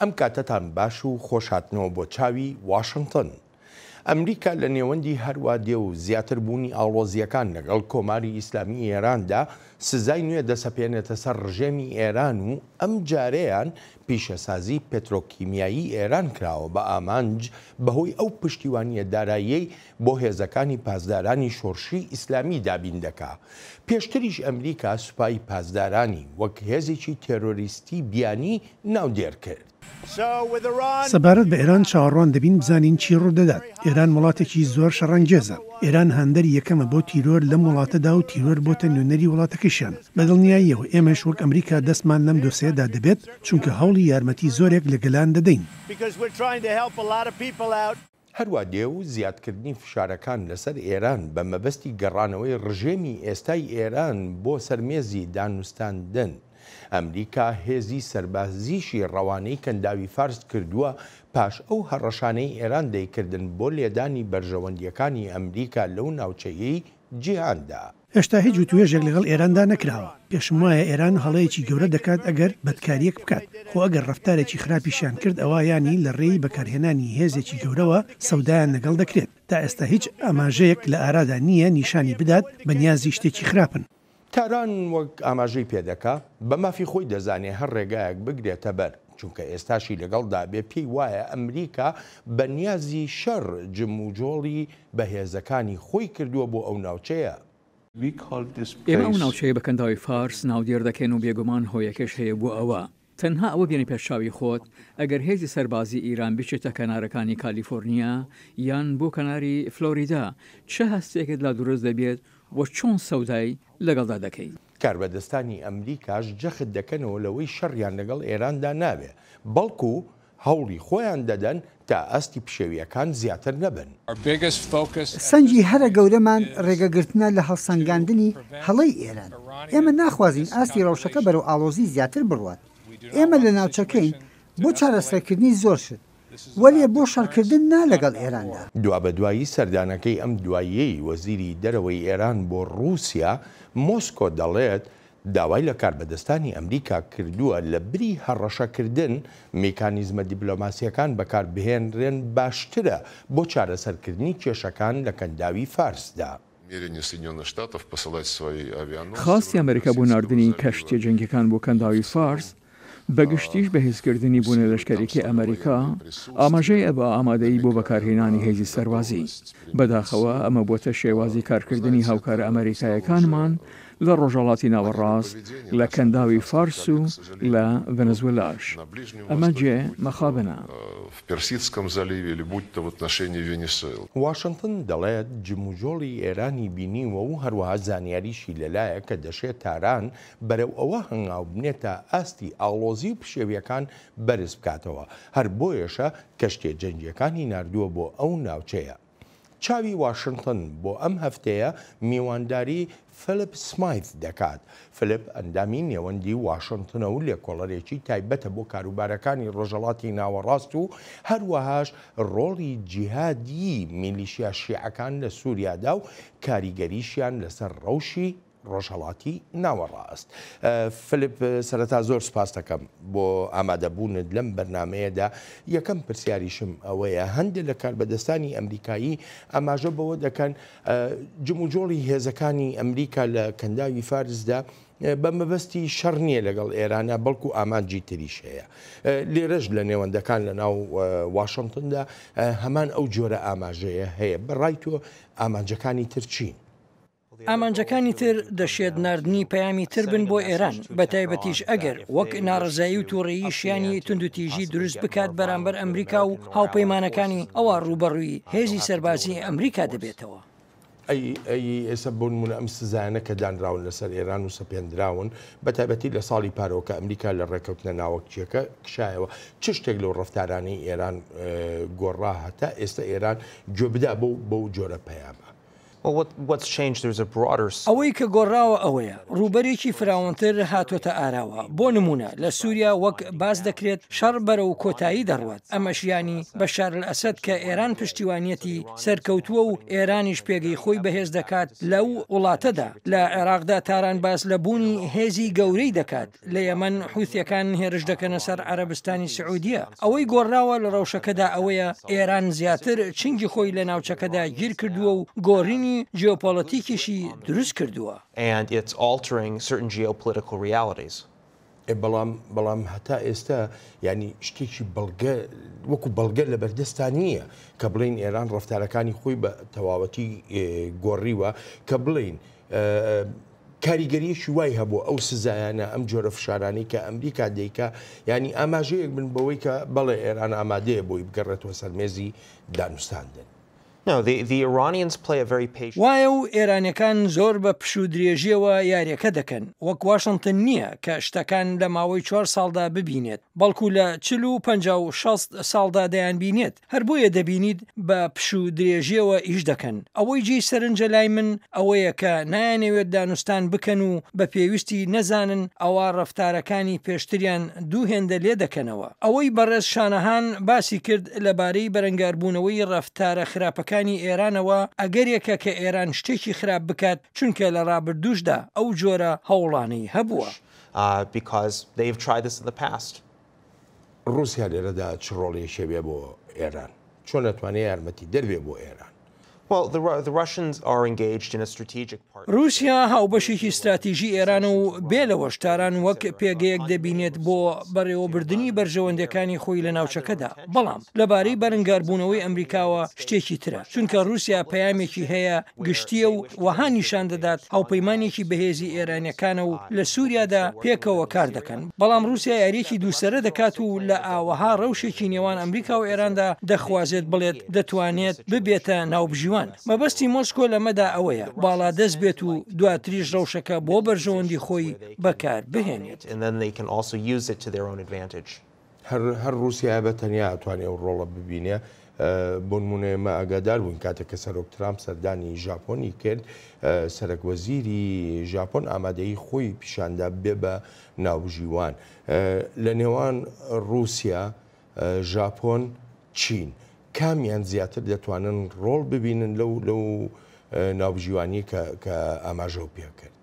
ئەم کاتەتان باش و خۆشهاتنەوە بۆ چاوی واشنگتن. ئەمریکا لە نێوەندی هەروە دێ و زیاتربوونی ئاڵۆزیەکان لەگەڵ کۆماری ئیسلامی ئێراندا سزای نوێ دەسەپێنێتە سەر ڕژێمی ئێران و ئەم جارەیان پیشەسازی پێترۆکیمیایی ئێران کراوە بە ئامانج بەهۆی ئەو پشتیوانیە داراییەی بۆ هێزەکانی پاسدارانی شۆڕشی ئیسلامی دابین دەکا. پێشتریش ئەمریکا سوپای پاسدارانی وەک هێزێکی تێرۆریستی بیانی ناودێر کرد. سەبارەت بە ئێران چاوەڕوان دەبین بزانین چی ڕوودەدات. ئێران وڵاتێکی زۆر شەڕەنگێزە. ئێران هەندەری یەکەمە بۆ تیرۆر لەم وڵاتەدا و تیرۆر بۆتە نوێنەری وڵاتەکەشیان. بەدڵنیاییەوە ئێمەش وەک ئەمریکا دەستمان لەم دۆسەیەدا دەبێت چونکە هەوڵی یارمەتی زۆرێک لە گەلان دەدەین. هەروە دێ و زیادکردنی فشارەکان لەسەر ئێران بە مەبەستی گەڕانەوەی ڕژێمی ئێستای ئێران بۆ سەرمێزی دانوستاندن. ئەمریکا هێزی سەربازیشی ڕەوانەی کەنداوی فارس کردووە پاش ئەو هەڕەشانەی ئێران دەیکردن بۆ لێدانی بەرژەوەندیەکانی ئەمریکا لەو ناوچەیەی جیهاندا. هێشتا هیچ وتوێژێک لەگەڵ ئێراندا نەکراوە. پێشم وایە ئێران هەڵەیەکی گەورە دەکات ئەگەر بەدکاریەک بکات. خۆ ئەگەر ڕەفتارێکی خراپیشیان کرد ئەوە ینی لە ڕێی بەکارهێنانی هێزێکی گەورەوە سەودایان لەگەڵ دەکرێت. تا ئێستا هیچ ئاماژەیەک لە ئارادا نییە نیشانی بدات بە نیازی شتێکی خراپن. تاران وەک ئاماژەی پێدەکا بە مافی خۆی دەزانێت هەر ڕێگایەک بگرێتە بەر چونکە ئێستاشی لەگەڵدا بێ پێی وایە ئەمریکا بە نیازی شەڕ جم و جۆڵی بەهێزەکانی خۆی کردووە بۆ ئەو ناوچەیە. ئێمە ئەو ناوچەیە بە کەنداوی فارس ناودێر دەکەن و بێگومان هۆیەکەش هەیە بۆ ئەوە. تەنها ئەوە بێنی پێشچاوی خۆت ئەگەر هێزی سەربازی ئیران بچێتە کەنارەکانی کالیفۆرنیا یان بۆ کەناری فلۆریدا چه هەستێکت لا دروست دەبێت وە چۆن سەودای لەگەڵدا دەکەیت. کاربەدەستانی ئەمریکاش جەخت دەکەنەوە لەوەی شەڕیان لەگەڵ ئێراندا نابێ بەڵکو هەوڵی خۆیان دەدەن تا ئەستی پشێویەکان زیاتر نەبن. سەنجی هەرە گەورەمان ڕێگەگرتنە لە هەڵسەنگاندنی هەڵەی ئێران. ئێمە ناخوازین ئاستی ڕەوشەکە بەرەو ئاڵۆزی زیاتر بڕوات. ئێمە لە ناوچەکەین بۆ چارەسەرکردنی زۆر شت. وەلیە بۆ شەڕکردن نا لەگەڵ ئێراندا. دوا بەدوایی سەردانەکەی ئەم دواییەی وەزیری دەرەوەی ئێران بۆ ڕووسیا مۆسکۆ دەڵێت داوای لە کاربەدەستانی ئەمریکا کردووە لە بری هەڕەشەکردن میکانیزمە دیبلۆماسیەکان بەکاربهێنرێن باشترە بۆ چارەسەرکردنی کێشەکان لە کەنداوی فارسدا. خاستی ئەمریکا بۆ ناردنی کەشتیە جەنگیەکان بۆ کەنداوی فارس بەگشتیش بەهێزکردنی بوونە لەشکەرێکی ئەمریکا ئاماژەی ئەبە ئامادەیی بۆ بەکارهێنانی هێزی سەربازی. بەداخەوە ئەمە بۆتە شێوازی کارکردنی هاوکارە ئەمریکایەکانمان لە ڕۆژهەڵاتی ناوەڕاست لە کەنداوی فارس و لە ڤەنزوێلاش. ئەمە جێ مەخابنە. واشنگتن دەڵێت جموجۆڵی ئێرانی بینیوە و هەروەها زانیاریشی لەلایە کە دەشێت تاران بەرەو ئەوە هەنگاو بنێتە ئاستی ئاڵۆزی و پشێویەکان بەرز بکاتەوە. هەر بۆیەشە کەشتێ جەنگیەکانی ناردووە بۆ ئەو ناوچەیە. چاوی واشنگتن بۆ ئەم هەفتەیە میوانداری فلیپ سمایت دەکات. فلیپ ئەندامی نێوەندی واشنگتنە و لێکۆڵەرێکی تایبەتە بۆ کاروبارەکانی ڕۆژهەڵاتی ناوەڕاست و هەروەهاش ڕۆڵی جیهادی میلیشیا شیعەکان لە سووریادا و کاریگەریشیان لەسەر ڕەوشی ڕۆژهەڵاتی ناوەڕاست. فلیپ سەرەتا زۆر سپاس دەکەم بۆ ئامادەبوونت لەم بەرنمەیەدا. یەکەم پرسیاریشم ئەوەیە هەندێک لە کاربەدەستانی ئەمریکایی ئاماژە بەوە دەکەن جموجۆڵی هێزەکانی ئەمریکا لە کەنداوی فارسدا بە مەبەستی شەڕ نییە لەگەڵ ئێرانە بەڵکو ئامانجی تریش هەیە. لێرەش لە نێوەندەکان لە ناو واشنگتندا هەمان ئەو جۆرە ئاماژەیە هەیە. بەڕای تۆ ئامانجەکانی تر چین؟ ئامانجەکانی تر دەشێت ناردنی پەیامی تر بن بۆ ئێران بە تایبەتیش ئەگەر وەک ناڕزایی و تووڕێیی شیانی تونند و تیژی دروست بکات بەرامبەر ئەمریکا و هاوپەیمانەکانی ئەوە ڕوبەڕووی هێزی سەربازی ئەمریکا دەبێتەوە. ئێستا بۆ نمونە ئەم سزانە کە دانراون لەسەر ئێران و سەپێنراون بە تایبەتی لە ساڵی پارۆکە ئەمریکا لە ڕێکەوتنە ناوەکیەکە کشایەوە چ شتێک لەو ڕەفتارانەی ئێران گۆڕا هەتا ئێستا ئێران گوێ بدا بەو جۆرە پەیامە. ئەوەی کە گۆڕاوە ئەوەیە ڕوبەرێکی فراوانتر هاتوۆتە ئاراوە بۆ نمونە لە سووریا وەک باز دەکرێت شەڕ بەرە و کۆتایی دەڕوات ئەمەشیانی بەشار ئەسەد کە ئێران پشتیوانیەتی سەرکەوتووە و ئێرانیش پێگەی خۆی بەهێز دەکات لەو وڵاتەدا لە عێراقدا تاران باس لە بوونی هێزی گەورەی دەکات لە یەمەن حوثیەکان هێرش دەکەنە سەر عەرەبستانی سعودیە ئەوەی گۆڕاوە لە ڕەوشەکەدا ئەوەیە ئێران زیاتر چنگی خۆی لە ناوچەکەدا گیر کردووە و گۆڕینی جیۆپۆلیتیکیشی دروست کردووە. بەڵام هەتا ئێستا ینی شتێکی وەکو بەڵگە لە بەردەستان نییە کە بڵین ئێران ڕەفتارەکانی خۆی بە تەواوەتی گۆڕیوە کە بڵین کاریگەریەکی وای هەبوو ئەو سزایانە ئەم جۆرە فشارانی کە ئەمریکا دەیکا ینی ئاماژەیەک بن بەوەی کە بەڵێ ئێران ئامادەیە بۆی بگەڕێتەوە سەرمێزی دانوستاندن. وایە و ئێرانەکان زۆر بە پشودرێژیەوە یاریەکە دەکەن وەک واشنگتن نییە کە شتەکان لە ماوەی 4 ساڵدا ببینێت بەڵکو لە 40-50 ساڵدا دەیان بینێت هەر بۆیە دەبینیت بە پشودرێژیەوە ئیش دەکەن ئەوەی جێی سەرنجە لای من ئەوەیە کە نایانەوێت دانوستان بکەن و بە پێویستی نەزانن ئەوە ڕەفتارەکانی پێشتریان دوو هێندە لێ دەکەنەوە ئەوەی بەڕێز شانەهان باسی کرد لەبارەی بەرەنگاربوونەوەی ڕەفتارە خراپەکانی ئێرانەوە ئەگەرێکە کە ئێران شتێکی خراپ بکات چونکە لە ڕابردووشدا ئەو جۆرە هەوڵانەی هەبووە. رووسیا لێرەدا چ ڕۆڵێکی بێ بۆ ئێران چۆن نەتوانێت یارمەتی دەروێ بۆ ئێران؟ رووسیا هاوبەشێکی استراتیژی ئێران و بێ لە وەشتاران وەک پێگەیەک دەبینێت بۆ بەڕێوەبردننی بەرژەوەندەکانی خۆی لە ناوچەکەدا بەڵام لەبارەی بەرەنگاربوونەوەی ئەمریکاوە شتێکی ترە چونکە رووسیا پەیامێکی هەیە گشتیە و وەها نیشان دەدات هاوپەیمانێکی بەهێزی ئێرانیەکانە و لە سووریادا پێکەوە کار دەکەن بەڵام رووسیا یاریەکی دووسەرە دەکات و لە ئاوەها ڕەوشێکی نێوان ئەمریکا و ئێراندا دەخوازێت بڵێت دەتوانێت ببێتە ناوبژیوان مەبەستی مۆسکۆ لەمەدا ئەوەیە باڵا دەست بێت و دواتریش ڕەوشەکە بۆ بەرژەوەندی خۆی بەکار بهێنێت. هەر رووسیا بە تەنیا ئەتوانێت ئەو ڕۆڵە ببینێ بۆ نمونە ئێمە ئاگادار بووین کاتێک کە سەرۆک ترامپ سەردانی ژاپۆنی کرد سەرۆکوەزیری ژاپۆن ئامادەی خۆی پیشاندا بێ بە ناوبژیوان لە نێوان رووسیا ژاپۆن چین کامیان زیاتر دەتوانن ڕۆڵ ببینن لەو ناوبژیوانی کە ئاماژە و پێکرد.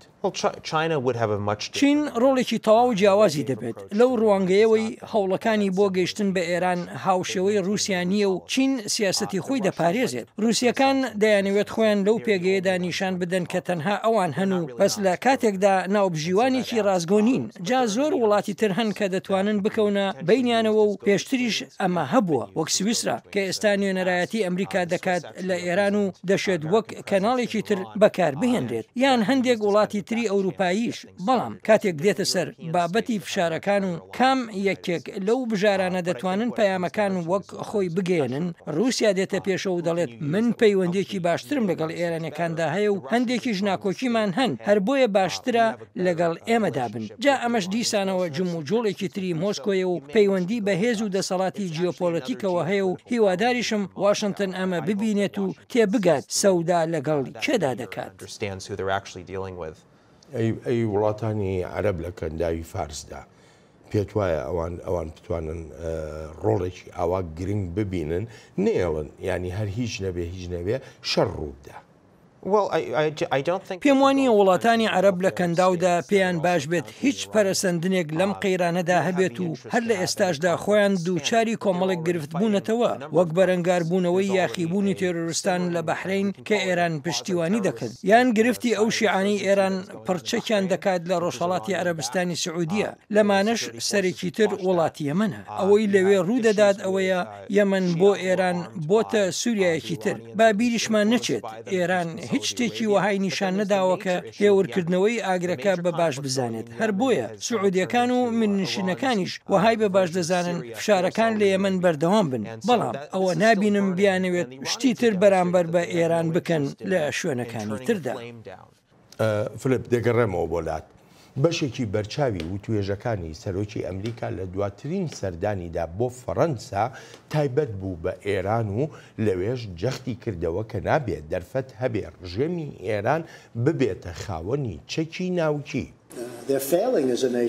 چین ڕۆڵێکی تەواو جیاوازی دەبێت لەو ڕوانگەیەوەی هەوڵەکانی بۆ گەیشتن بە ئێران هاوشێوەی رووسیا نییە و چین سیاسەتی خۆی دەپارێزێت رووسیەکان دەیانەوێت خۆیان لەو پێگەیەدا نیشان بدەن کە تەنها ئەوان هەن و بەس لە کاتێکدا ناوبژیوانێکی ڕازگۆنین جا زۆر وڵاتی تر هەن کە دەتوانن بکەونە بینیانەوە و پێشتریش ئەمە هەبووە وەک سویسرا کە ئێستا نوێنەرایەتی ئەمریکا دەکات لە ئێران و دەشێت وەک کەناڵێکی تر بەکار بهێنرێت یان هەندێک وڵاتی تری ئەوروپاییش بەڵام کاتێک دێتە سەر بابەتی فشارەکان و کام یەکێک لەو بژارانە دەتوانن پەیامەکان وەک خۆی بگەێنن رووسیا دێتە پێشە و دەڵێت من پەیوەندێکی باشترم لەگەڵ ئێرانەکاندا هەیە و هەندێکی ژناکۆکیمان هەن هەر بۆیە باشترە لەگەڵ ئێمەدا بن جا ئەمەش دیسانەوە جم و جۆڵێکی تری مۆسکۆیە و پەیوەندی بەهێز و دەسەڵاتی جیۆپۆلیتیکەوە هەیە و هیواداریشم واشنگتن ئەمە ببینێت و تێبگات سەودا لەگەڵ کێدا دەکات. ئەی وڵاتانی عەرەب لە کەنداوی فارسدا پێت وایە ئەوان بتوانن ڕۆڵێکی ئاوا گرنگ ببینن نێڵن ینی هەر هیچ نەبێ شەڕ ڕوودا. پێم وانییە وڵاتانی عەرەب لە کەنداودا پێیان باش بێت هیچ پەرەسەندنێک لەم قەیرانەدا هەبێت و هەر لە ئێستاشدا خۆیان دووچاری کۆمەڵێک گرفت بوونەتەوە وەک بەرەنگاربوونەوەی یاخیبوونی تێرۆریستان لە بەحرین کە ئێران پشتیوانی دەکەن یان گرفتی ئەو شیعانەی ئێران پڕچەکیان دەکات لە ڕۆژهەڵاتی عەرەبستانی سعودیە لەمانەش سەرێکی تر وڵاتی یەمەنە ئەوەی لەوێ ڕوودەدات ئەوەیە یەمەن بۆ ئێران بۆتە سووریایەکی تر با بیریشمان نەچێت ئێران هیچ شتێکی وەهای نیشان نەداوە کە هێورکردنەوەی ئاگرەکە بە باش بزانێت هەر بۆیە سعودیەکان و منشینەکانیش وەهای بە باش دەزانن فشارەکان لە یەمەن بەردەوام بن بەڵام ئەوە نابینم بیانەوێت شتی تر بەرامبەر بە ئێران بکەن لە شوێنەکانی تردا. فلپ دەگەڕێمەوە بۆلات بەشێکی بەرچاوی و توێژەکانی سەرۆکی ئەمریکا لە دواترین سەردانیدا بۆ فەڕەنسا تایبەت بوو بە ئێران و لەوێش جەختی کردەوە کە نابێت دەرفەت هەبێ ڕژێمی ئێران ببێتە خاوەنی چەکی ناوچی.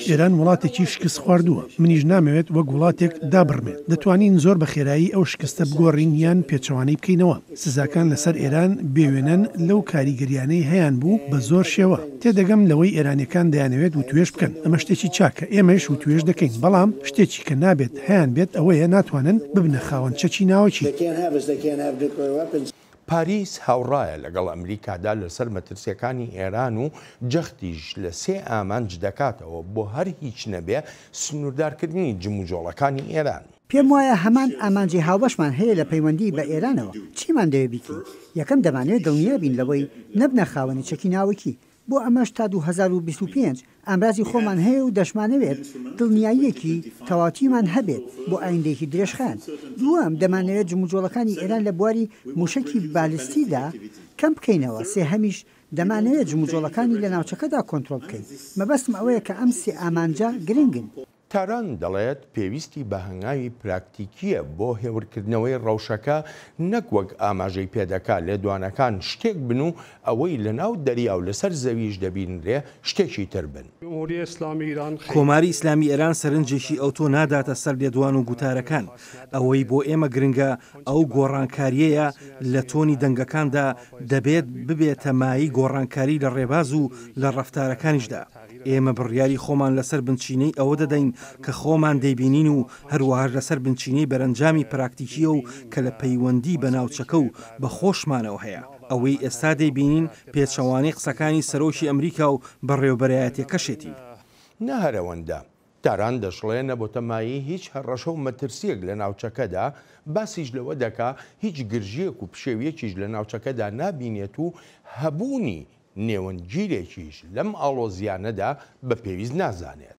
ئێران وڵاتێکی شکست خواردووە، منیش نامەوێت وەک وڵاتێک دابڕمێت. دەتوانین زۆر بە خێرایی ئەو شکستە بگۆڕین یان پێچەوانەی بکەینەوە. سزاکان لەسەر ئێران بێوێنەن لەو کاریگەریانەی هەیان بوو بە زۆر شێوە. تێدەگەم لەوەی ئێرانیەکان دەیانەوێت و توێش بکەن، ئەمە شتێکی چاکە، ئێمەش و توێش دەکەین، بەڵام شتێکی کە نابێت هەیان بێت ئەوەیە ناتوانن ببنە خاوەن چەکی ناوەکی. پاریس هاوڕایە لەگەڵ ئەمریکادا لەسەر مەترسیەکانی ئێران و جەختیش لە 3 ئامانج دەکاتەوە بۆ هەر هیچ نەبێ سنووردارکردنی جموجۆڵەکانی ئێران. پێم وایە هەمان ئامانجی هاوبەشمان هەیە لە پەیوەندی بە ئێرانەوە. چیمان دەوێت بیکەین؟ یەکەم دەمانوێت دڵنیا بین لەوەی نەبنە خاوەنی چەکی ناوەکی. بۆ ئەمەش تا 2025 ئامرازی خۆمان هەیە و دەشمانەوێت دڵنیاییەکی تەواویمان هەبێت بۆ ئایندێکی درێژخان. دووەم دەمانەوێت جموجۆڵەکانی ئێران لە بواری موشکی بالیستیدا کەم بکەینەوە. سێهەمیش دەمانەوێت جموجۆڵەکانی لە ناوچەکەدا کۆنتڕۆل بکەین. مەبەستم ئەوەیە کە ئەم 3 ئامانجە گرنگن. تاران دەڵێت پێویستی بە هەنگاوی پراکتیکیە بۆ هێورکردنەوەی ڕەوشەکە نەک وەک ئاماژەی پێدەکا لێدوانەکان شتێک بن و ئەوەی لە ناو دەریا و لەسەر زەویش دەبینرێ شتێکی تر بن. کۆماری ئیسلامی ئێران سەرنجێکی ئەوتۆ ناداتە سەر لێدوان و گوتارەکان. ئەوەی بۆ ئێمە گرنگە ئەو گۆڕانکاریەیە لە تۆنی دەنگەکاندا دەبێت ببێتە مایی گۆڕانکاری لە ڕێباز و لە ڕەفتارەکانیشدا. ئێمە بڕیاری خۆمان لەسەر بنچینەی ئەوە دەدەین کە خۆمان دەیبینین و هەروەها لەسەر بنچینەی بەرەنجامی پراکتیکیە و کە لە پەیوەندی بە ناوچەکە و بە خۆشمانەوە هەیە. ئەوەی ئێستا دەیبینین پێچەوانەی قسەکانی سەرۆکی ئەمریکا و بەڕێوەبەرایەتێکەشێتی. نەهەرەوەندە تاران دەشڵێنە بۆ تەمایی هیچ هەڕەشە و مەترسیەک لە ناوچەکەدا باسیش لەوە دەکا هیچ گرژیەک و پشێویەکیش لە ناوچەکەدا نابینێت و هەبوونی نێوەنگیرێکیش لەم ئاڵۆزیانەدا بە پێویست نازانێت.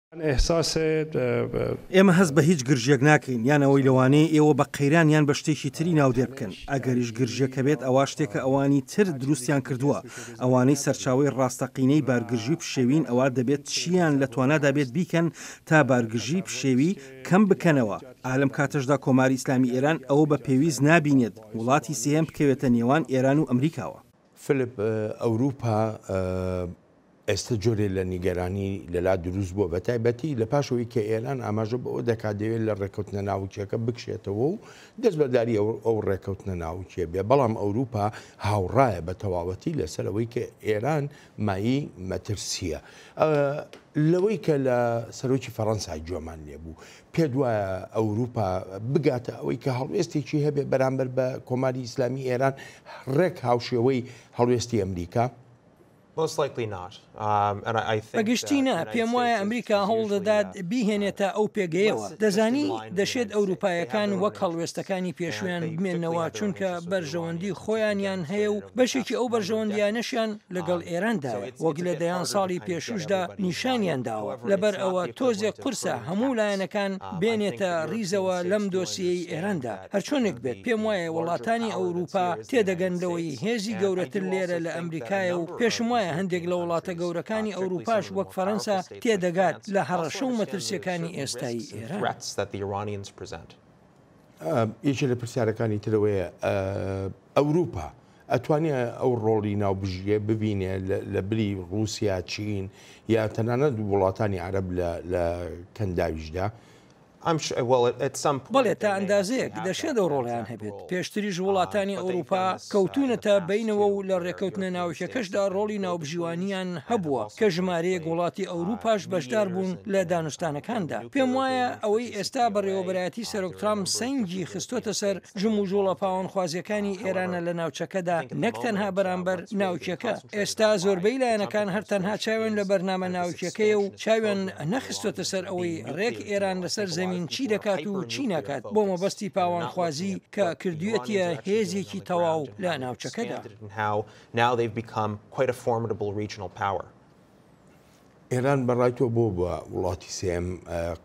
ئێمە هەست بە هیچ گرژێک ناکەین یانەوەی لەوانەیە ئێوە بە قەیران یان بە شتێکی تری ناودێر بکەن. ئەگەریش گرژێکە بێت ئەوە شتێکە ئەوانی تر دروستیان کردووە. ئەوانەی سەرچاوی ڕاستەقینەی بارگرژی پشێوین ئەوە دەبێت چیان لە توانادا بێت بیکەن تا بارگرژی پشێوی کەم بکەنەوە. ئالم کاتەشدا کۆماری ئیسلامی ئێران ئەوە بە پێویست نابینێت وڵاتی سێهەم بکەوێتە نێوان ئێران و ئەمریکاوە. فلپ ئەوروپا ئێستا جۆرێ لە نیگەرانی لەلا دروست بووە بە تایبەتی لە پاشەوەی کە ئێران ئاماژە بەوە دەکات دەوێت لە ڕێکەوتنە ناوچیەکە بکشێتەوە و دەست بەداری ئەو ڕێکەوتنە ناوچیە بێ. بەڵام ئەوروپا هاوڕایە بە تەواوەتی لەسەرەوەی کە ئێران مایی مەترسیە. لەوەی کە لە سەرۆکی فەڕەنسای گوێمان لێبوو پێ وایە ئەوروپا بگاتە ئەوەی کە هەڵوێستێکی هەبێ بەرامبەر بە کۆماری ئیسلامی ئێران ڕێک هاوشێوەی هەڵوێستی ئەمریکا؟ بەگشتینە پێم وایە ئەمریکا هەوڵ دەدات بیهێنێتە ئەو پێگەیەوە. دەزانی دەشێت ئەوروپایەکان وەک هەڵوێستەکانی پێشویان بمێنەوە چونکە بەرژەوەندی خۆیانیان هەیە و بەشێکی ئەو بەرژەوەندیانەشیان لەگەڵ ئێراندا وەک لە دەیان ساڵی پێشوشدا نیشانیان داوە. لەبەر ئەوە تۆزێک قورسە هەموو لایەنەکان بێنێتە ریزەوە لەم دۆسیەی ئێراندا. هەرچۆنێک بێت پێم وایە وڵاتانی ئەوروپا تێدەگەندەوەی هێزی گەورەتر لێرە لە ئەمریکایە و پێشم وایە هەندێک لە وڵاتە گەورەکانی ئەوروپاش وەک فەڕەنسا تێدەگات لە هەڕەشە و مەترسیەکانی ئێستایی ئێران. یەکێک لە پرسیارەکانی ترەوەیە ئەوروپا ئەتوانێت ئەو ڕۆڵی ناوبژیە ببینێ لە بری رووسیا چین یا تەنانەت وڵاتانی عەرەب لە کەنداویشدا؟ بەڵێ تا ئەندازەیەک دەشێت ئەو ڕۆڵیان هەبێت. پێشتریش وڵاتانی ئەوروپا کەوتونەتە بینەوە و لە ڕێکەوتنە ناوچەکەشدا ڕۆڵی ناوبژیوانیان هەبووە کە ژمارەیەک وڵاتی ئەوروپاش بەشدار بوون لە دانوستانەکاندا. پێم وایە ئەوەی ئێستا بەڕێوەبەرایەتی سەرۆک ترامپ سەنگی خستۆتە سەر ژم و ژوڵە پاوەندخوازیەکانی ئێرانە لە ناوچەکەدا نەک تەنها بەرامبەر ناوچەکە. ئێستا زۆربەی لایەنەکان هەر تەنها چاوێن لە بەرنامە ناوچەکەیە و چاوێن نەخستۆتە سەر ئەوەی ڕێک ئێران لەسەر زەمین چی دەکات و چی ناکات بۆ مەبەستی پاوانخوازی کە کردوێتیە هێزێکی تەواو لە ناوچەکەدا. ئێران بەڕای تۆ بۆ بە وڵاتی سێم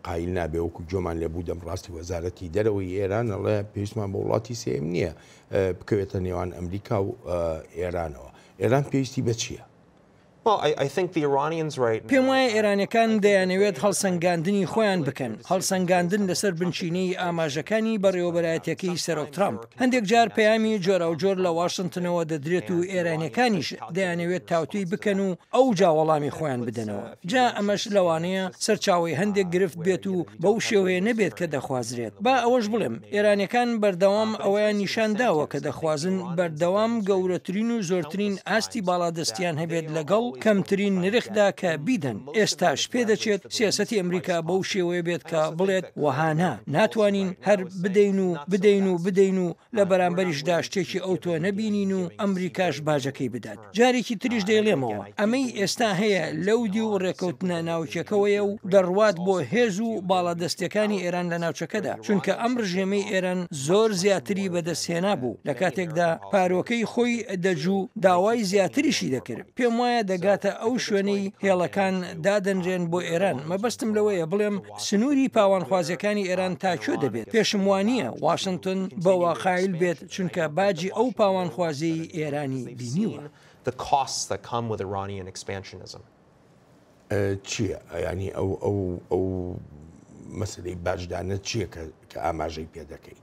قایل نابێ وەکو جۆمان لێبوو دەمڕاستی وەزارەتی دەرەوەی ئێران ئەڵێ پێویستمان بە وڵاتی سێم نییە بکەوێتە نێوان ئەمریکا و ئێرانەوە. ئێران پێویستی بە چییە؟ پێم وایە ئێرانەکان دەیانەوێت هەڵسەنگاندنی خۆیان بکەن هەڵسەنگاندن لەسەر بنچینەی ئاماژەکانی بەڕێوەبەرایەتەکەی سەرۆک ترامپ هەندێک جار پەیامی جۆرە و جۆر لە واشنگتنەوە دەدرێت و ئێرانەکانیش دەیانەوێت تاوتوی بکەن و ئەو جاوەڵامی خۆیان بدەنەوە جا ئەمەش لەوانەیە سەرچاوی هەندێک گرفت بێت و بەو شێوەیە نەبێت کە دەخوازرێت با ئەوەش بڵێم ئێرانەکان بەردەوام ئەوەیان نیشانداوە کە دەخوازن بەردەوام گەورەترین و زۆرترین ئاستی باڵادەستیان هەبێت لەگەڵ کەمترین نرخدا کە بیدەن ئێستاش پێ دەچێت سیاسەتی ئەمریکا بەو شێوەیە بێت کە بڵێت وەهانا ناتوانین هەر بدەین و لە بەرامبەریشدا شتێکی ئەو تۆ نەبینین و ئەمریکاش باجەکەی بدات جارێکی تریش دەیڵێمەوە ئەمەی ئێستا هەیە لەودی و ڕێکەوتنە ناوچەکەوەیە و دەڕوات بۆ هێز و باڵادەستەکانی ئێران لە ناوچەکەدا چونکە ئەم ڕژێمەی ئێران زۆر زیاتری بەدەستهێنا بوو لە کاتێکدا پارۆکەی خۆی دەجوو داوای زیاتریشی دەکرد پێم وایە دەگاتە ئەو شوێنەی هێڵەکان دادەنرێن بۆ ئێران مەبەستم لەوەیە بڵێم سنووری پاوانخوازیەکانی ئێران تاکۆ دەبێت پێشم وانە واشنگتن بەوە قایل بێت چونکە باجی ئەو پاوانخوازی ئێرانی بینیوە چییە ینی ئەو مەسلەی باجدانە چییە کە ئاماژەی پێ دەکەی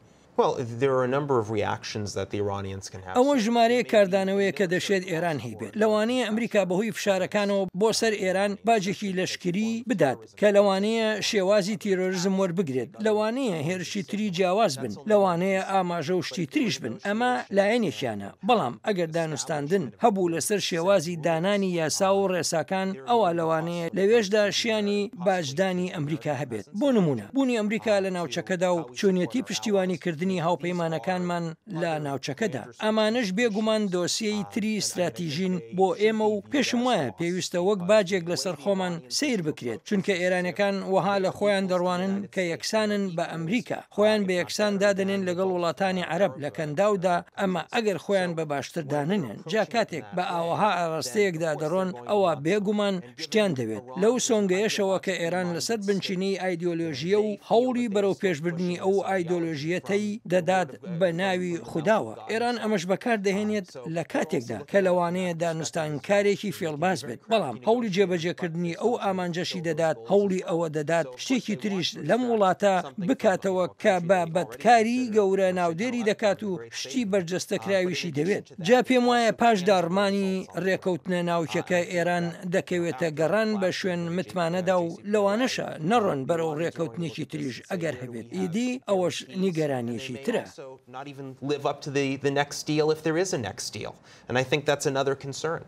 ئەوە ژمارەیە کاردانەوەیە کە دەشێت ئێران هەیبێت لەوانەیە ئەمریکا بەهۆی فشارەکانەوە بۆ سەر ئێران باجێکی لەشکری بدات کە لەوانەیە شێوازی تیرۆریزم وەربگرێت لەوانەیە هێرشی تری جیاواز بن لەوانەیە ئاماژە و شتی تریش بن ئەمە لایەنێکیانە بەڵام ئەگەر دانوستاندن هەبوو لەسەر شێوازی دانانی یاسا و ڕێساکان ئەوە لەوانەیە لەوێشدا شیانی باجدانی ئەمریکا هەبێت بۆ نمونە بوونی ئەمریکا لە ناوچەکەدا و چۆنیەتی پشتیوانی کرد هاوپەیمانەکانمان لە ناوچەکەدا ئەمانش بێگومان دۆسیەی تری استراتیژین بۆ ئێمە و پێشم وایە پێویستە وەک باجێک لەسەر خۆمان سیر بکرێت چونکە ئێرانەکان وەها لە خۆیان دەڕوانن کە یەکسانن بە ئەمریکا خۆیان بە یەکسان دادنێن لەگەڵ وڵاتانی عەرەب لە کەنداودا ئەمە ئەگەر خۆیان بە باشتر داننێن جا کاتێک بە ئاوەها ئاڕاستەیەکدا دەڕۆن ئەوە بێگومان شتیان دەوێت لەو سۆنگەیەشەوە کە ئێران لەسەر بنچینەی ئایدۆلۆژیە و هەوڵی بەرەو پێشبردننی ئەو ئایدۆلۆژیەتەی دەدات بە ناوی خودداوە ئێران ئەمەش بەکار دەهێنێت لە کاتێکدا کە لەوانەیە دانوستانکارێکی فێڵباز بێت بەڵام هەوڵی جێبەجێکردنی ئەو ئامانجەشی دەدات هەوڵی ئەوە دەدات شتێکی تریش لەم وڵاتە بکاتەوە کە بە بەدکاری گەورە ناودێری دەکات و شتی بەرجەستەکراویشی دەوێت جا پێم وایە پاش داڕمانی ڕێکەوتنە ناوچەکە ئێران دەکەوێتە گەڕان بە شوێن متمانەدا و لەوانەشە نەڕۆن بەرەو ڕێکەوتنێکی تریش ئەگەر هەبێت ئیدی ئەوەش نیگەرانیشی So not even live up to the next deal if there is a next deal. And I think that's another concern.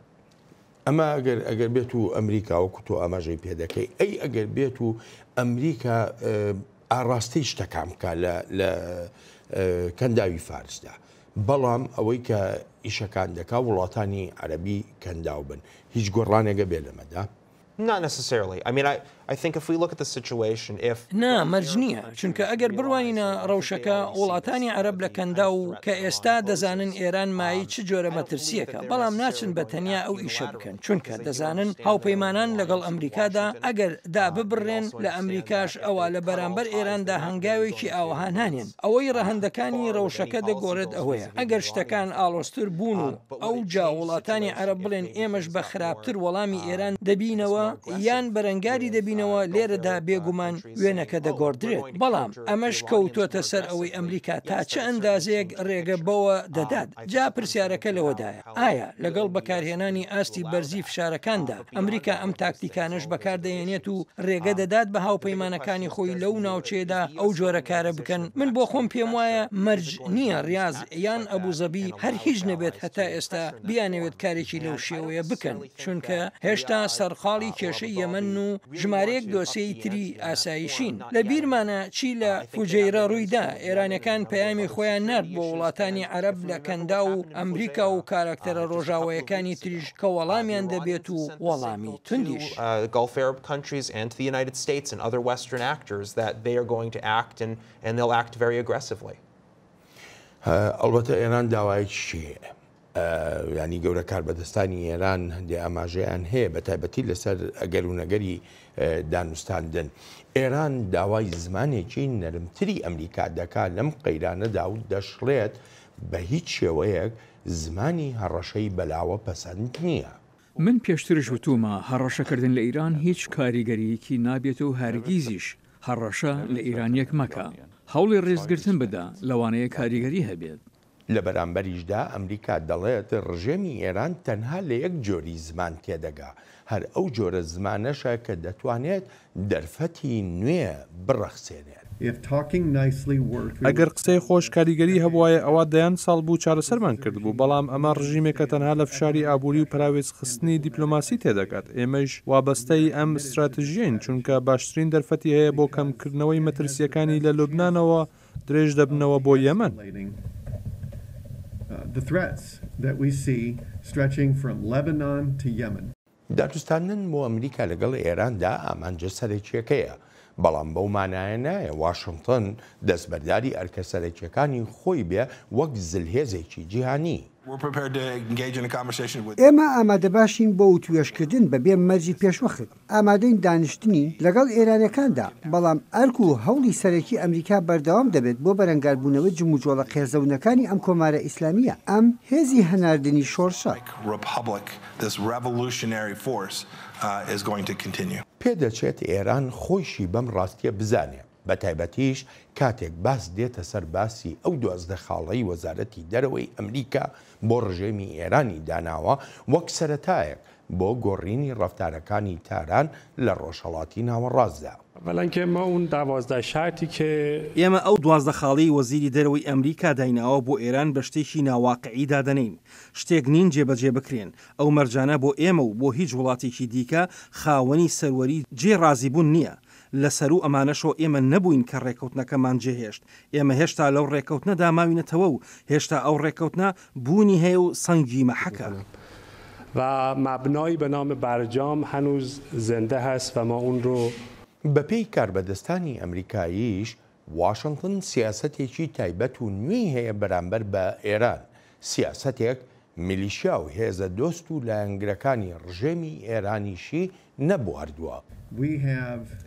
ئەمە ئەگەر بێت و ئەمریکا وەکو تۆ ئاماژەی پێ دەکەی ئەی ئەگەر بێت و ئەمریکا ئاڕاستی شتەکان بکە لە کەنداوی فارسدا بەڵام ئەوەی کە ئیشەکان دەکا وڵاتانی عەرەبی کەنداو بن هیچ گۆڕانێگە بێ لەمەدا Not necessarily. I mean, I think if we look at the situation, if مەرج نییە چونکە ئەگەر بڕوانینە ڕەوشەکە وڵاتانی عەرەب لە کەندا و کە ئێستا دەزانن ئێران مایی چ جۆرە مەترسیەکە بەڵام ناچن بە تەنیا ئەو ئیشە بکەن چونکە دەزانن هاوپەیمانان لەگەڵ ئەمریکادا ئەگەر دا ببڕێن لە ئەمریکاش ئەوە لە بەرامبەر ئێراندا هەنگاوێکی ئاوەها نانێن ئەوەی ڕەهەندەکانی ڕەوشەکە دەگۆڕێت ئەوەیە ئەگەر شتەکان ئالۆستر بوون و ئەو جا وڵاتانی عەرەب بڵێن ئێمەش بە خراپتر وەڵامی ئێران دەبینەوە یان بەرەنگاری دەبینەوە لێرەدا بێگومان وێنەکە دەگۆڕدرێت بەڵام ئەمەش کەوتۆتە سەر ئەوەی ئەمریکا تا چه ئەندازەیەک ڕێگە بەوە دەدات جا پرسیارەکە لەوەدایە ئایا لەگەڵ بەکارهێنانی ئاستی بەرزی فشارەکاندا ئەمریکا ئەم تاکتیکانش بەکاردەهێنێت و ڕێگە دەدات بە هاوپەیمانەکانی خۆی لەو ناوچێدا ئەو جۆرە کارە بکەن من بۆ خۆم پێم وایە مەرج نییە ریاض یان ئەبوزەبی هەر هیچ نەبێت هەتا ئێستا بیانەوێت کارێکی لەو شێوەیە بکەن چونکە هێشتا سەرخاڵی کێشەی یەمەن و ژمارەیەک دۆسیەی تری ئاسایشین لە بیرمانە چی لە فوجەیرە ڕوویدا ئێرانەکان پەیامی خۆیان نرد بۆ وڵاتانی عەرەب لە کەندا و ئەمریکا و کاراکتەرە ڕۆژاوایەکانی تریش کە وەڵامیان دەبێت و وەڵامی توندیش Gulf Arab countries and to the United States and other Western actors that they are going to act and they'll act very aggressively. ئەڵبەتە ئێران داوای چیە؟ ینی گەورە کاربەدەستانی ئێران هەندێک ئاماژەیان هەیە بە تایبەتی لەسەر ئەگەر و نەگەری دانوستاندن ئێران داوای زمانێکی نەرمتری ئەمریکا دەکات لەم قەیرانەدا و دەشڵێت بە هیچ شێوەیەک زمانی هەڕەشەی بەلاوە پەسەند نییە من پێشترش وتومە هەڕەشەکردن لە ئیران هیچ کاریگەریەکی نابێت و هەرگیزیش هەڕەشە لە ئیرانیەک مەکە هەوڵی ڕێزگرتن بدە لەوانەیە کاریگەری هەبێت. لە بەرامبەریشدا ئەمریکا دەڵێت ڕژێمی ئێران تەنها لە یەک جۆری زمان تێدەگا هەر ئەو جۆرە زمانەشە کە دەتوانێت دەرفەتی نوێ بڕەخسێنێت. ئەگەر قسەی خۆش کاریگەری هەبوایە ئەوە دەیان ساڵ بوو چارەسەرمان کرد بوو بەڵام ئەمە ڕژیمێکە تەنها لە فشاری ئابووری و پراوێز خستنی دیپلۆماسی تێدەکات ئێمەش وابەستەی ئەم استراتژیین چونکە باشترین دەرفەتی هەیە بۆ کەمکردنەوەی مەترسیەکانی لە لوبنانەوە درێژ دەبنەوە بۆ یەمەن. دادوستانن بۆ ئەمریکا لەگەڵ ئێراندا ئامانجە سەرەکیەکەیە بەڵام بەو مانایە نایە واشنگتن دەستبەرداری ئەرکە سەرەکیەکانی خۆی بێ وەک زلهێزێکی جیهانی. ئێمە ئامادە باشین بۆ توێشکردن بەبێ مەرجی پێشوەخت ئامادەین دانیشتنی لەگەڵ ئێرانەکاندا بەڵام ئەرک و هەوڵی سەرەکی ئەمریکا بەردەوام دەبێت بۆ بەرەنگاربوونەوە جموجۆڵە قێزەونەکانی ئەم کۆمارە ئیسلامیە ئەم هێزی هەناردنی شۆرشە. پێدەچێت ئێران خۆشی بەم ڕاستیە بزانێ بە تایبەتیش کاتێک باس دێتە سەر باسی ئەو 12 خاڵەی وەزارەتی دەرەوەی ئەمریکا بۆ ڕژێمی ئێرانی داناوە وەک سەرەتایەک بۆ گۆڕینی ڕەفتارەکانی تاران لە ڕۆژهەڵاتی ناوەڕاستدا. ئێمە ئەو 12 خاڵی وەزیری دەرەوەی ئەمریکا دایناوە بۆ ئێران بە شتێکی ناواقعی دادەنین شتێک نین جێبەجێ بکرێن ئەو مەرجانە بۆ ئێمە و بۆ هیچ وڵاتێکی دیکە خاوەنی سەروەری جێ ڕازیبوون نییە لەسەر و ئەمانەشۆ ئێمە نەبووین کە ڕێکەوتنەکەمان جێهێشت ئێمە هێشتا لەو ڕێکەوتنەدا ماوینەتەوە و هێشتا ئەو ڕێکەوتنە بوونی هەیە و سەنگی مەحەکە. و مبنایی به نام برجام هنوز زنده هست و ما اون رو بەپێی کاربەدەستانی ئەمریکاییش واشنگتن سیاسەتێکی تایبەت و نوێی هەیە بەرامبەر بە ئێران سیاسەتێک میلیشیا و هێزە دۆست و لایەنگرەکانی ڕژێمی ئێرانیشی نەبواردووە.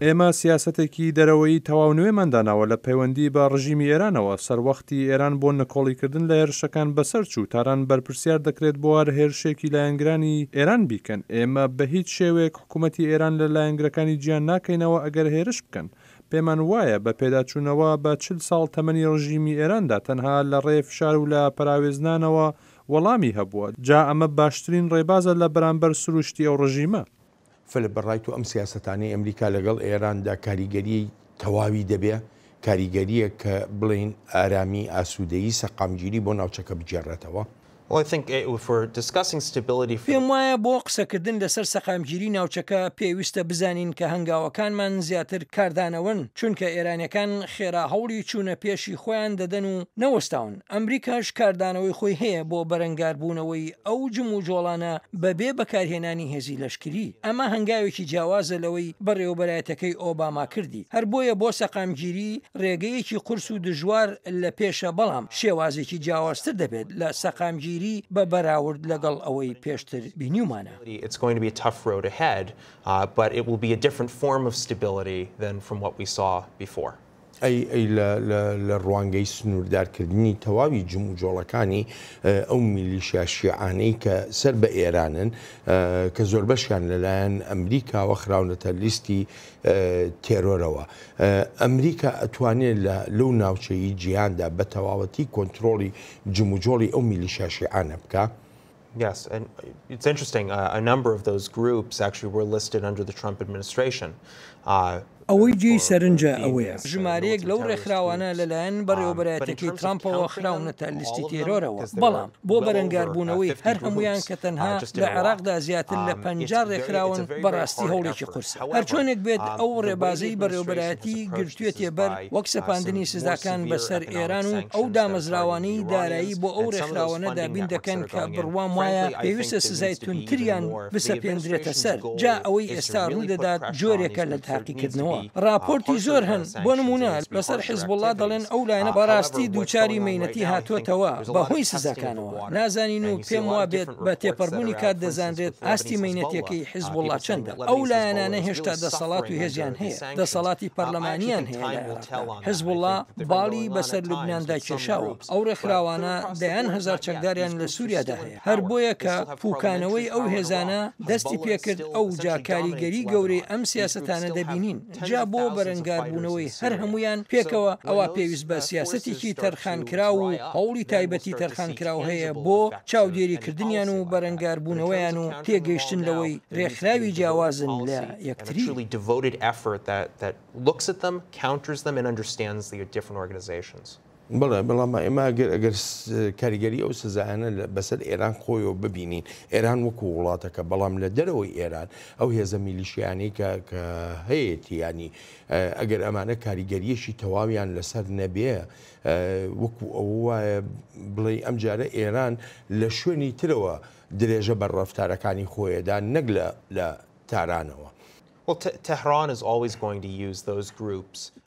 ئێمە سیاسەتێکی دەرەوەی تەواو نوێمانداناوە لە پەیوەندی بە ڕژیمی ئێرانەوە سەروەختی ئێران بۆ نەکۆڵیکردن لە هێرشەکان بەسەر چوو تاران بەرپرسیار دەکرێت بۆ هەر هێرشێکی لایەنگرانی ئێران بیکەن ئێمە بە هیچ شێوەیەک حکوومەتی ئێران لە لایەنگرەکانی گیان ناکەینەوە ئەگەر هێرش بکەن پێمان وایە بە پێداچوونەوە بە 40 ساڵ تەمەنی ڕژیمی ئێراندا تەنها لە ڕێ فشار و لە پراوێزنانەوە وەڵامی هەبووە جا ئەمە باشترین ڕێبازە لە بەرامبەر سروشتی ئەو ڕژیمە. فلپ بەڕایت و ئەم سیاسەتانەی ئەمریکا لەگەڵ ئێراندا کاریگەری تەواوی دەبێ کاریگەریە کە بڵین ئارامی ئاسوودەیی سەقامگیری بۆ ناوچەکە بجێڕێتەوە. پێم وایە بۆ قسەکردن لەسەر سەقامگیری ناوچەکە پێویستە بزانین کە هەنگاوەکانمان زیاتر کاردانەوەن چونکە ئێرانەکان خێرا هەوڵی چوونە پێشی خۆیان دەدەن و نەوەستاون ئەمریکاش کاردانەوەی خۆی هەیە بۆ بەرەنگاربوونەوەی ئەو جموجۆڵانە بەبێ بەکارهێنانی هێزی لەشکری ئەمە هەنگاوێکی جیاوازە لەوەی بەڕێوەبەرایەتەکەی ئۆباما کردی هەر بۆیە بۆ سەقامگیری ڕێگەیەکی قورس و دژوار لە پێشە بەڵام شێوازێکی جیاوازتر دەبێت لە سەقامگیری بە بەراورد لەگەڵ ئەوەی پێشتر بینیومانە. It's going to be a tough road ahead, but it will be a different form of stability than from what we saw before. لە ڕوانگەی سنووردارکردنی تەواوی جموجۆڵەکانی ئەو میلیشیا شیعانەی کە سەر بە ئێرانن کە زۆر بەشیان لەلایەن ئەمریکاوە خراونەتە لیستی تێرۆرەوە ئەمریکا ئەتوانێت لەو ناوچەی جیهاندا بە تەواوەتی کۆنتترۆلی جموجۆڵی ئەو میلیشیا شیعانە بکە. Yes, and it's interesting. A number of those groups actually were listed under the Trump administration. ئەوەی جێی سەرنجە ئەوەیە ژمارەیەک لەو ڕێکخراوانە لەلایەن بەڕێوەبەرایەتەکەی ترامپەوە خراونەتە لیستی تێرۆرەوە بەڵام بۆ بەرەنگاربوونەوەی هەر هەمویان کە تەنها لە عێراقدا زیاتر لە 50 ڕێکخراون بەڕاستی هەوڵێکی قورسە هەر چۆنێک بێت ئەو ڕێبازەی بەڕێوەبەرایەتی گرتوێتێ بەر وەک سەپاندنی سزاکان بەسەر ئێران و ئەو دامەزراوانەی دارایی بۆ ئەو ڕێکخراوانە دابین دەکەن کە بڕوام وایە پێویستە سزای تونتریان بسەپێنرێتە سەر جا ئەوەی ئێستا ڕوو دەدات جۆرێکە لە تاقیکردنەوە راپۆرتی زۆر هەن بۆ نمونە لەسەر حیزبوڵڵا دەڵێن ئەو لایەنە بەڕاستی دووچاری مەینەتی هاتووەتەوە بەهۆی سزاکانەوە نازانین و پێم وا بێت بە تێپەڕبوونی کات دەزانرێت ئاستی مەینەتیەکەی حیزبوڵڵا چەندە ئەو لایەنانە هێشتا دەسەڵات و هێزیان هەیە دەسەڵاتی پەرلەمانیان هەیە حیزبوڵڵا باڵی بەسەر لوبناندا کێشاوە ئەو ڕێکخراوانە دەیان هەزار چەکداریان لە سووریادا هەیە هەر بۆیە کە پوکانەوەی ئەو هێزانە دەستی پێکرد ئەو جا کاریگەری گەورەی ئەم سیاسەتانە دەبینین جا بۆ بەرەنگاربوونەوەی هەر هەمویان پێکەوە ئەوە پێویست بە سیاسەتێکی تەرخانکرا و هەوڵی تایبەتی تەرخانکراو هەیە بۆ چاودێریکردنیان و بەرەنگاربوونەوەیان و تێگەیشتن لەوەی ڕێکخراوی جیاوازن لە یەکتری بڵێ بەڵام ئێمە ئەگەر کاریگەری ئەو سزایانە بەسەر ئێران خۆیەوە ببینین ئێران وەکو وڵاتەکە بەڵام لە دەرەوەی ئێران ئەو هێزە میلیشیانی کە هەیەی ینی ئەگەر ئەمانە کاریگەریەشی تەواویان لەسەر نەبێ وەکو ئەو وایە بڵێ ئەم جارە ئێران لە شوێنی ترەوە درێژە بەر ڕەفتارەکانی خۆیەدا نەک لە تارانەوە.